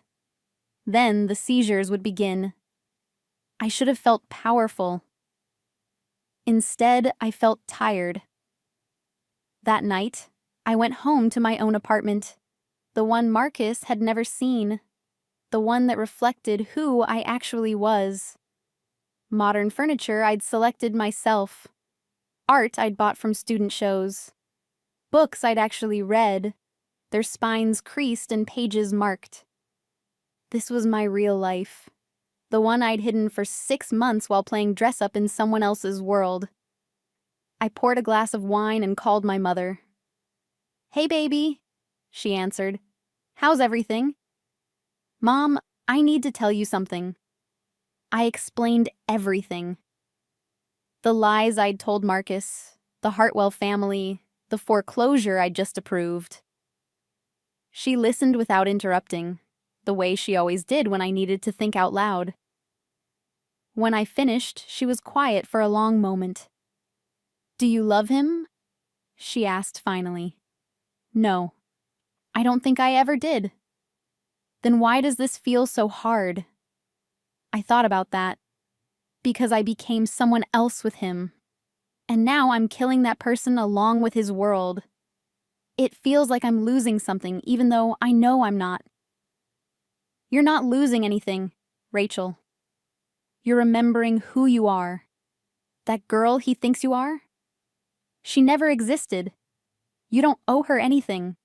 Then the seizures would begin. I should have felt powerful. Instead, I felt tired. That night, I went home to my own apartment, the one Marcus had never seen, the one that reflected who I actually was. Modern furniture I'd selected myself. Art I'd bought from student shows. Books I'd actually read, their spines creased and pages marked. This was my real life, the one I'd hidden for 6 months while playing dress-up in someone else's world. I poured a glass of wine and called my mother. "Hey, baby," she answered. "How's everything?" "Mom, I need to tell you something." I explained everything. The lies I'd told Marcus, the Hartwell family, the foreclosure I'd just approved. She listened without interrupting, the way she always did when I needed to think out loud. When I finished, she was quiet for a long moment. "Do you love him?" she asked finally. "No, I don't think I ever did." "Then why does this feel so hard?" I thought about that. Because I became someone else with him. And now I'm killing that person along with his world. It feels like I'm losing something, even though I know I'm not. You're not losing anything, Rachel. You're remembering who you are. That girl he thinks you are? She never existed. You don't owe her anything.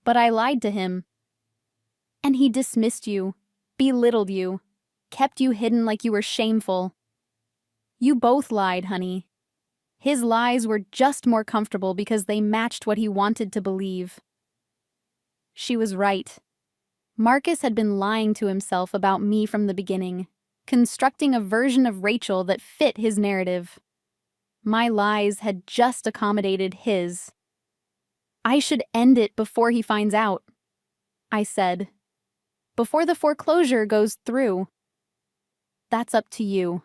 But I lied to him. And he dismissed you, belittled you, kept you hidden like you were shameful. You both lied, honey. His lies were just more comfortable because they matched what he wanted to believe. She was right. Marcus had been lying to himself about me from the beginning, constructing a version of Rachel that fit his narrative. My lies had just accommodated his. I should end it before he finds out, I said. Before the foreclosure goes through. That's up to you.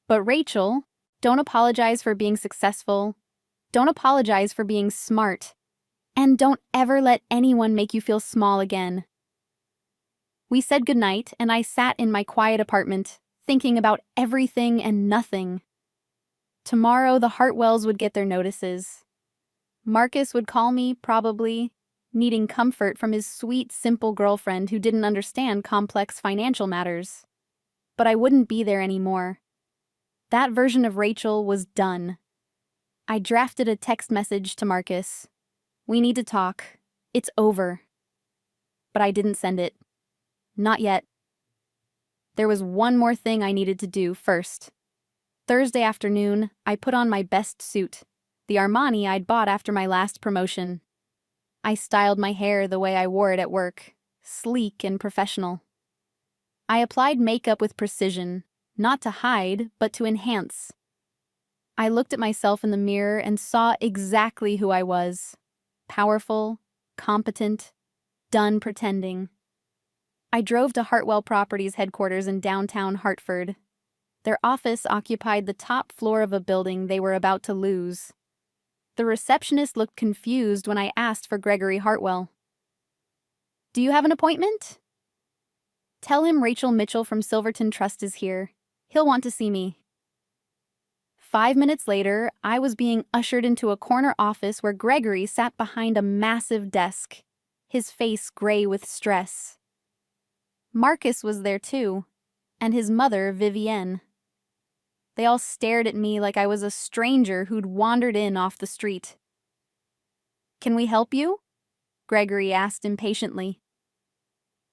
But Rachel, don't apologize for being successful. Don't apologize for being smart. And don't ever let anyone make you feel small again. We said goodnight, and I sat in my quiet apartment, thinking about everything and nothing. Tomorrow the Hartwells would get their notices. Marcus would call me, probably, needing comfort from his sweet, simple girlfriend who didn't understand complex financial matters. But I wouldn't be there anymore. That version of Rachel was done. I drafted a text message to Marcus. We need to talk. It's over. But I didn't send it. Not yet. There was one more thing I needed to do first. Thursday afternoon, I put on my best suit, the Armani I'd bought after my last promotion. I styled my hair the way I wore it at work, sleek and professional. I applied makeup with precision, not to hide, but to enhance. I looked at myself in the mirror and saw exactly who I was. Powerful, competent, done pretending. I drove to Hartwell Properties headquarters in downtown Hartford. Their office occupied the top floor of a building they were about to lose. The receptionist looked confused when I asked for Gregory Hartwell. Do you have an appointment? Tell him Rachel Mitchell from Silverton Trust is here. He'll want to see me. 5 minutes later, I was being ushered into a corner office where Gregory sat behind a massive desk, his face gray with stress. Marcus was there too, and his mother, Vivienne. They all stared at me like I was a stranger who'd wandered in off the street. Can we help you? Gregory asked impatiently.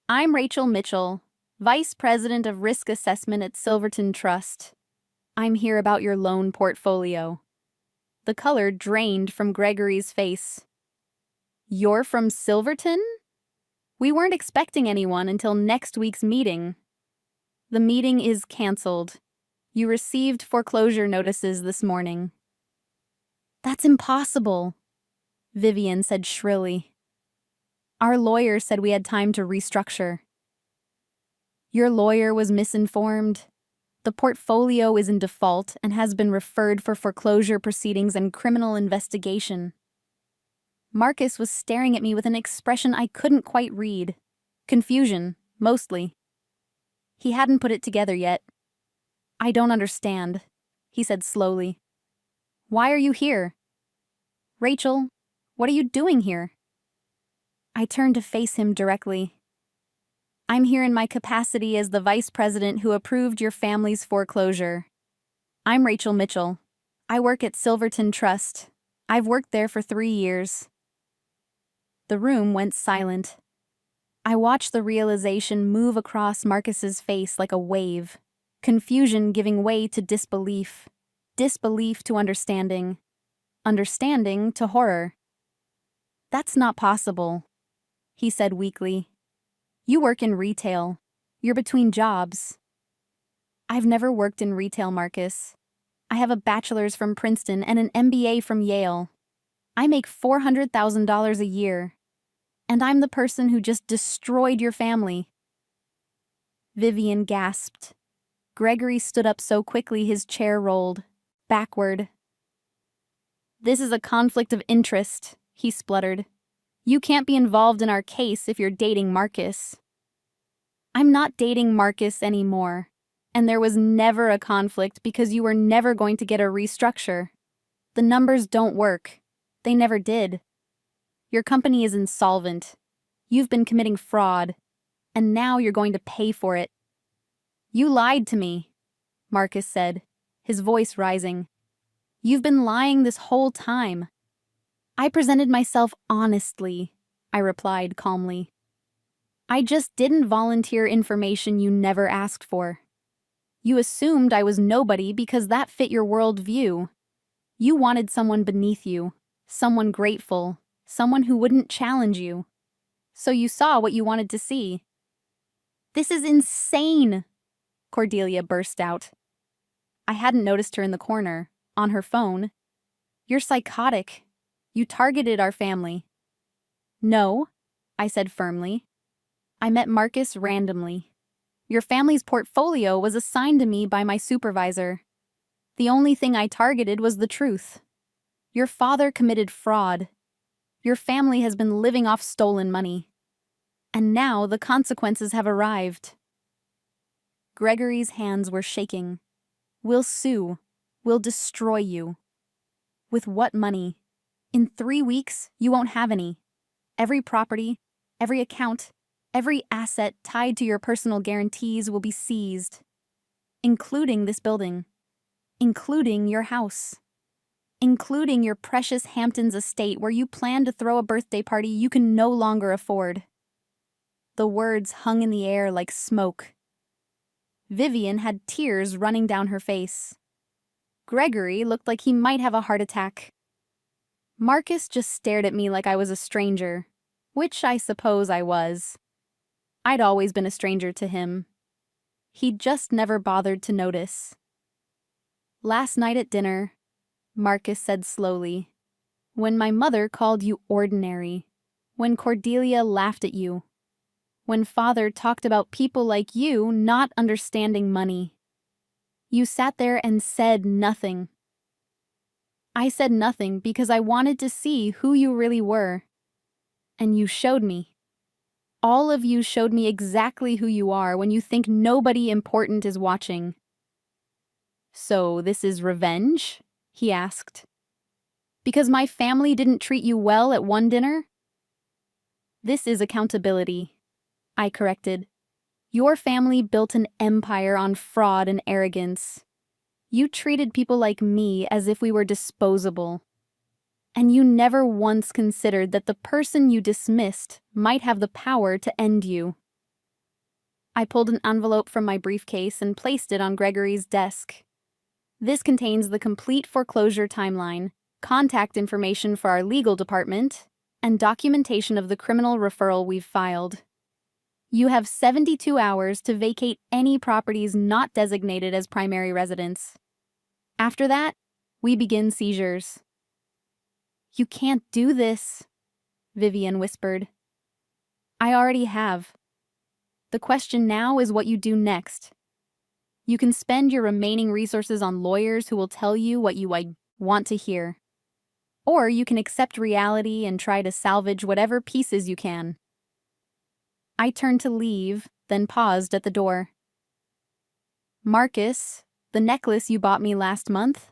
I'm Rachel Mitchell, Vice President of Risk Assessment at Silverton Trust. I'm here about your loan portfolio. The color drained from Gregory's face. You're from Silverton? We weren't expecting anyone until next week's meeting. The meeting is canceled. You received foreclosure notices this morning. That's impossible, Vivian said shrilly. Our lawyer said we had time to restructure. Your lawyer was misinformed. The portfolio is in default and has been referred for foreclosure proceedings and criminal investigation. Marcus was staring at me with an expression I couldn't quite read. Confusion, mostly. He hadn't put it together yet. I don't understand, he said slowly. Why are you here? Rachel, what are you doing here? I turned to face him directly. I'm here in my capacity as the vice president who approved your family's foreclosure. I'm Rachel Mitchell. I work at Silverton Trust. I've worked there for 3 years. The room went silent. I watched the realization move across Marcus's face like a wave, confusion giving way to disbelief, disbelief to understanding, understanding to horror. That's not possible, he said weakly. You work in retail. You're between jobs. I've never worked in retail, Marcus. I have a bachelor's from Princeton and an MBA from Yale. I make $400,000 a year. And I'm the person who just destroyed your family. Vivian gasped. Gregory stood up so quickly his chair rolled, backward. This is a conflict of interest, he spluttered. You can't be involved in our case if you're dating Marcus. I'm not dating Marcus anymore, and there was never a conflict because you were never going to get a restructure. The numbers don't work. They never did. Your company is insolvent. You've been committing fraud, and now you're going to pay for it. You lied to me, Marcus said. his voice rising. "You've been lying this whole time." "I presented myself honestly," I replied calmly. "I just didn't volunteer information you never asked for. You assumed I was nobody because that fit your worldview. You wanted someone beneath you, someone grateful, someone who wouldn't challenge you. So you saw what you wanted to see." "This is insane!" Cordelia burst out. I hadn't noticed her in the corner, on her phone. "You're psychotic. You targeted our family." "No," I said firmly. "I met Marcus randomly. Your family's portfolio was assigned to me by my supervisor. The only thing I targeted was the truth. Your father committed fraud. Your family has been living off stolen money. And now the consequences have arrived." Gregory's hands were shaking. "We'll sue. We'll destroy you." "With what money? In 3 weeks, you won't have any. Every property, every account, every asset tied to your personal guarantees will be seized. Including this building. Including your house. Including your precious Hamptons estate where you plan to throw a birthday party you can no longer afford." The words hung in the air like smoke. Vivian had tears running down her face. Gregory looked like he might have a heart attack. Marcus just stared at me like I was a stranger, which I suppose I was. I'd always been a stranger to him. He'd just never bothered to notice. "Last night at dinner," Marcus said slowly, "when my mother called you ordinary, when Cordelia laughed at you, when Father talked about people like you not understanding money, you sat there and said nothing. I said nothing because I wanted to see who you really were. And you showed me. All of you showed me exactly who you are when you think nobody important is watching." "So this is revenge?" he asked. "Because my family didn't treat you well at one dinner?" "This is accountability," I corrected. "Your family built an empire on fraud and arrogance. You treated people like me as if we were disposable. And you never once considered that the person you dismissed might have the power to end you." I pulled an envelope from my briefcase and placed it on Gregory's desk. "This contains the complete foreclosure timeline, contact information for our legal department, and documentation of the criminal referral we've filed. You have 72 hours to vacate any properties not designated as primary residence. After that, we begin seizures." "You can't do this," Vivian whispered. "I already have. The question now is what you do next. You can spend your remaining resources on lawyers who will tell you what you want to hear. Or you can accept reality and try to salvage whatever pieces you can." I turned to leave, then paused at the door. "Marcus, the necklace you bought me last month?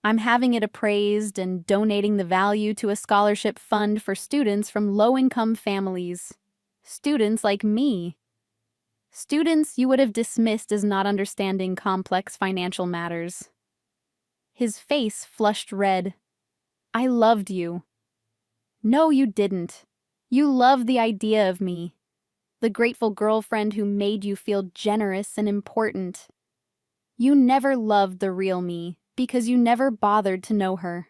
I'm having it appraised and donating the value to a scholarship fund for students from low-income families. Students like me. Students you would have dismissed as not understanding complex financial matters." His face flushed red. "I loved you." "No, you didn't. You loved the idea of me. The grateful girlfriend who made you feel generous and important. You never loved the real me because you never bothered to know her."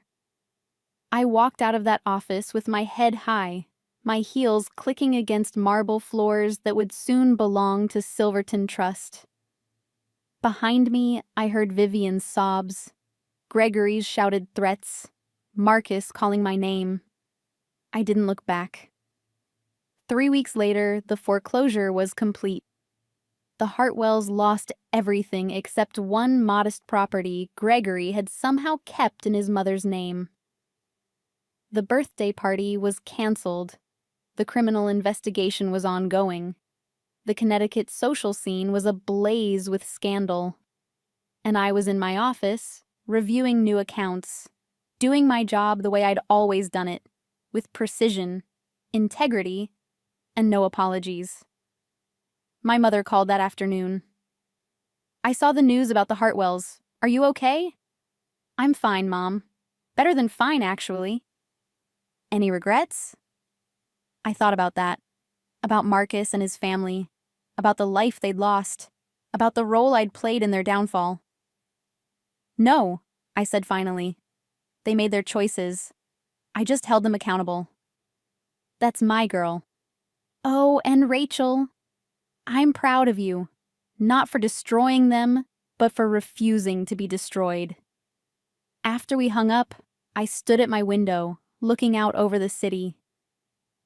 I walked out of that office with my head high, my heels clicking against marble floors that would soon belong to Silverton Trust. Behind me, I heard Vivian's sobs, Gregory's shouted threats, Marcus calling my name. I didn't look back. 3 weeks later, the foreclosure was complete. The Hartwells lost everything except one modest property Gregory had somehow kept in his mother's name. The birthday party was canceled. The criminal investigation was ongoing. The Connecticut social scene was ablaze with scandal. And I was in my office, reviewing new accounts, doing my job the way I'd always done it, with precision, integrity, and no apologies. My mother called that afternoon. "I saw the news about the Hartwells. Are you okay? I'm fine, Mom. Better than fine, actually. Any regrets? I thought about that. About Marcus and his family. About the life they'd lost. About the role I'd played in their downfall. No, I said finally. They made their choices. I just held them accountable. That's my girl. Oh, and Rachel. I'm proud of you. Not for destroying them, but for refusing to be destroyed. After we hung up, I stood at my window, looking out over the city.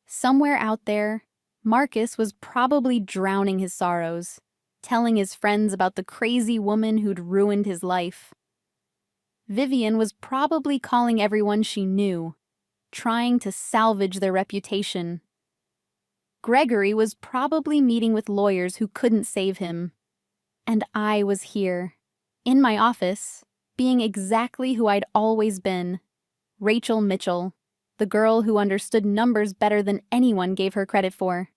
Somewhere out there, Marcus was probably drowning his sorrows, telling his friends about the crazy woman who'd ruined his life. Vivian was probably calling everyone she knew, trying to salvage their reputation. Gregory was probably meeting with lawyers who couldn't save him. And I was here, in my office, being exactly who I'd always been, Rachel Mitchell, the girl who understood numbers better than anyone gave her credit for.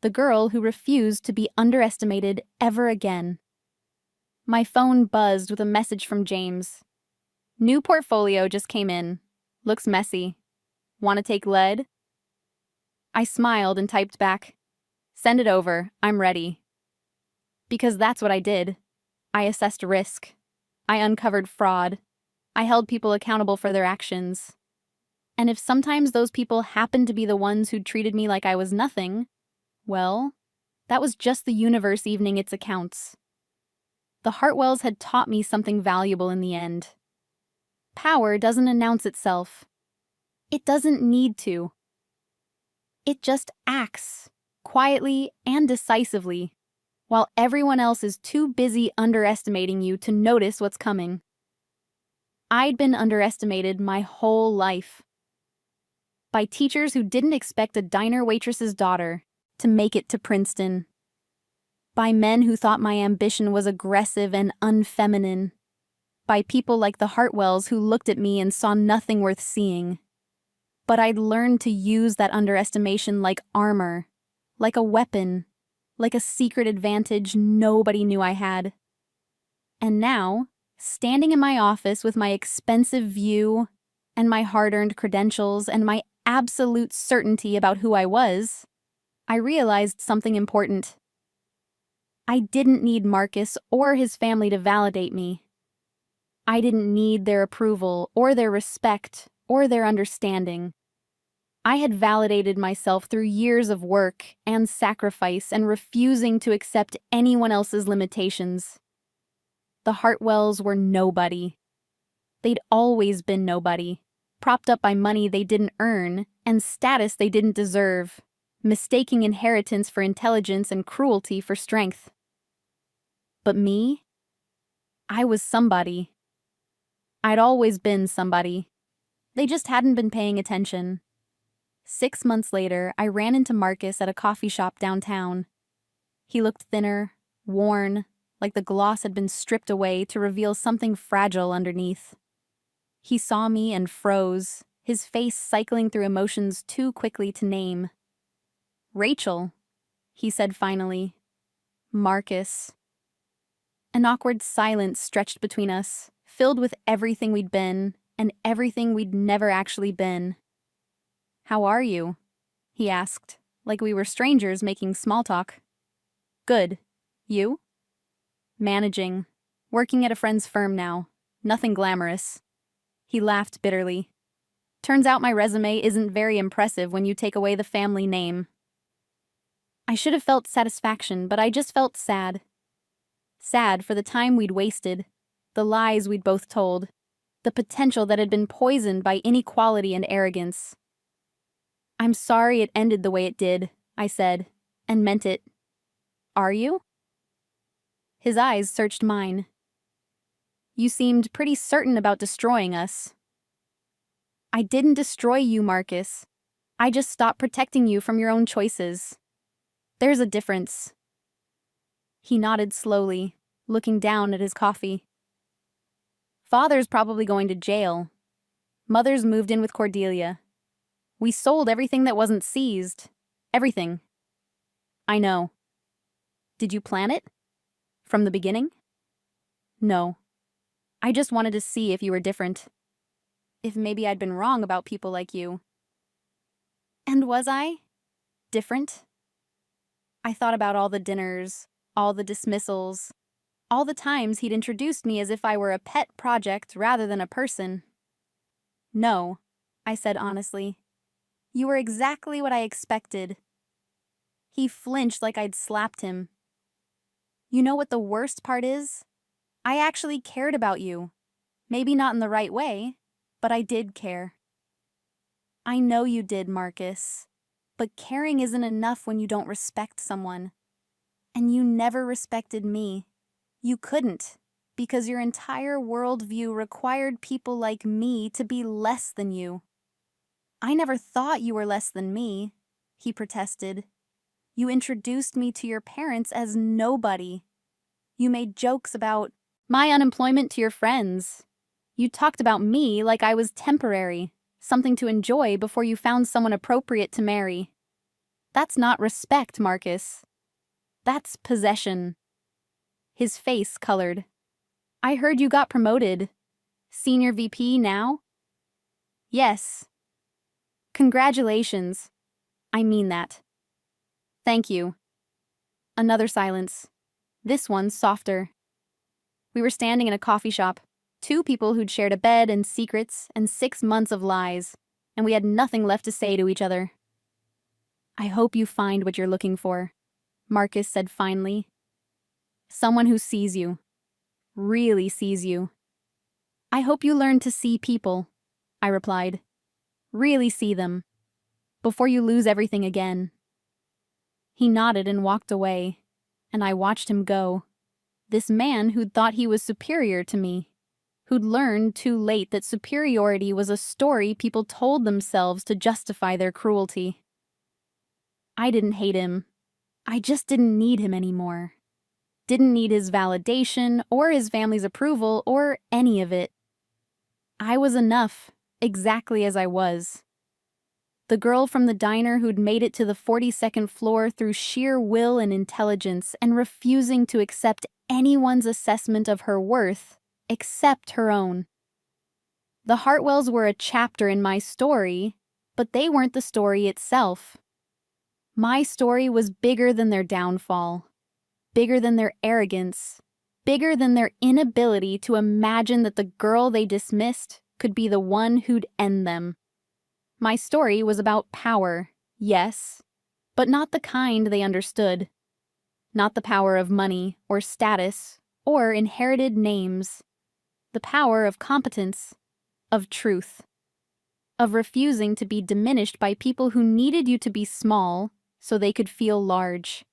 The girl who refused to be underestimated ever again. My phone buzzed with a message from James. New portfolio just came in. Looks messy. Want to take lead? I smiled and typed back, "Send it over, I'm ready." Because that's what I did. I assessed risk. I uncovered fraud. I held people accountable for their actions. And if sometimes those people happened to be the ones who treated me like I was nothing, well, that was just the universe evening its accounts. The Hartwells had taught me something valuable in the end. Power doesn't announce itself. It doesn't need to. It just acts, quietly and decisively, while everyone else is too busy underestimating you to notice what's coming. I'd been underestimated my whole life. By teachers who didn't expect a diner waitress's daughter to make it to Princeton. By men who thought my ambition was aggressive and unfeminine. By people like the Hartwells who looked at me and saw nothing worth seeing. But I'd learned to use that underestimation like armor, like a weapon, like a secret advantage nobody knew I had. And now, standing in my office with my expensive view and my hard-earned credentials and my absolute certainty about who I was, I realized something important. I didn't need Marcus or his family to validate me. I didn't need their approval or their respect or their understanding. I had validated myself through years of work and sacrifice and refusing to accept anyone else's limitations. The Hartwells were nobody. They'd always been nobody, propped up by money they didn't earn and status they didn't deserve, mistaking inheritance for intelligence and cruelty for strength. But me? I was somebody. I'd always been somebody. They just hadn't been paying attention. 6 months later, I ran into Marcus at a coffee shop downtown. He looked thinner, worn, like the gloss had been stripped away to reveal something fragile underneath. He saw me and froze, his face cycling through emotions too quickly to name. "Rachel," he said finally. "Marcus." An awkward silence stretched between us, filled with everything we'd been and everything we'd never actually been. "How are you?" he asked, like we were strangers making small talk. "Good. You?" "Managing. Working at a friend's firm now. Nothing glamorous." He laughed bitterly. "Turns out my resume isn't very impressive when you take away the family name." I should have felt satisfaction, but I just felt sad. Sad for the time we'd wasted, the lies we'd both told, the potential that had been poisoned by inequality and arrogance. "I'm sorry it ended the way it did," I said, and meant it. "Are you?" His eyes searched mine. "You seemed pretty certain about destroying us." "I didn't destroy you, Marcus. I just stopped protecting you from your own choices. There's a difference." He nodded slowly, looking down at his coffee. "Father's probably going to jail. Mother's moved in with Cordelia. We sold everything that wasn't seized. Everything." "I know." "Did you plan it? From the beginning?" "No." I just wanted to see if you were different. If maybe I'd been wrong about people like you. And was I? Different? I thought about all the dinners, all the dismissals, all the times he'd introduced me as if I were a pet project rather than a person. No, I said honestly. You were exactly what I expected. He flinched like I'd slapped him. You know what the worst part is? I actually cared about you. Maybe not in the right way, but I did care. I know you did, Marcus. But caring isn't enough when you don't respect someone. And you never respected me. You couldn't, because your entire worldview required people like me to be less than you. I never thought you were less than me, he protested. You introduced me to your parents as nobody. You made jokes about my unemployment to your friends. You talked about me like I was temporary, something to enjoy before you found someone appropriate to marry. That's not respect, Marcus. That's possession. His face colored. I heard you got promoted. Senior VP now? Yes. Congratulations. I mean that. Thank you. Another silence. This one softer. We were standing in a coffee shop, two people who'd shared a bed and secrets and 6 months of lies, and we had nothing left to say to each other. I hope you find what you're looking for, Marcus said finally. Someone who sees you. Really sees you. I hope you learn to see people, I replied. Really see them. Before you lose everything again. He nodded and walked away, and I watched him go. This man who'd thought he was superior to me, who'd learned too late that superiority was a story people told themselves to justify their cruelty. I didn't hate him. I just didn't need him anymore. Didn't need his validation or his family's approval or any of it. I was enough, exactly as I was. The girl from the diner who'd made it to the 42nd floor through sheer will and intelligence and refusing to accept anyone's assessment of her worth except her own. The Hartwells were a chapter in my story, but they weren't the story itself. My story was bigger than their downfall, bigger than their arrogance, bigger than their inability to imagine that the girl they dismissed could be the one who'd end them. My story was about power, yes, but not the kind they understood. Not the power of money or status or inherited names. The power of competence, of truth, of refusing to be diminished by people who needed you to be small so they could feel large.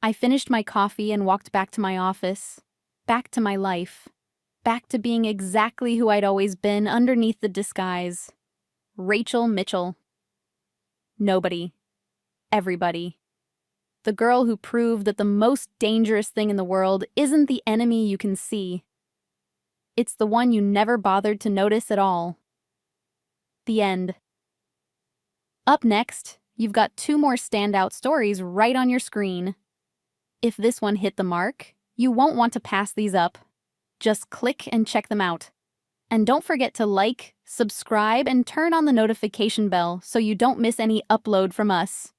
I finished my coffee and walked back to my office, back to my life, back to being exactly who I'd always been underneath the disguise. Rachel Mitchell. Nobody. Everybody. The girl who proved that the most dangerous thing in the world isn't the enemy you can see. It's the one you never bothered to notice at all. The end. Up next, you've got 2 more standout stories right on your screen. If this one hit the mark, you won't want to pass these up. Just click and check them out. And don't forget to like, subscribe, and turn on the notification bell so you don't miss any upload from us.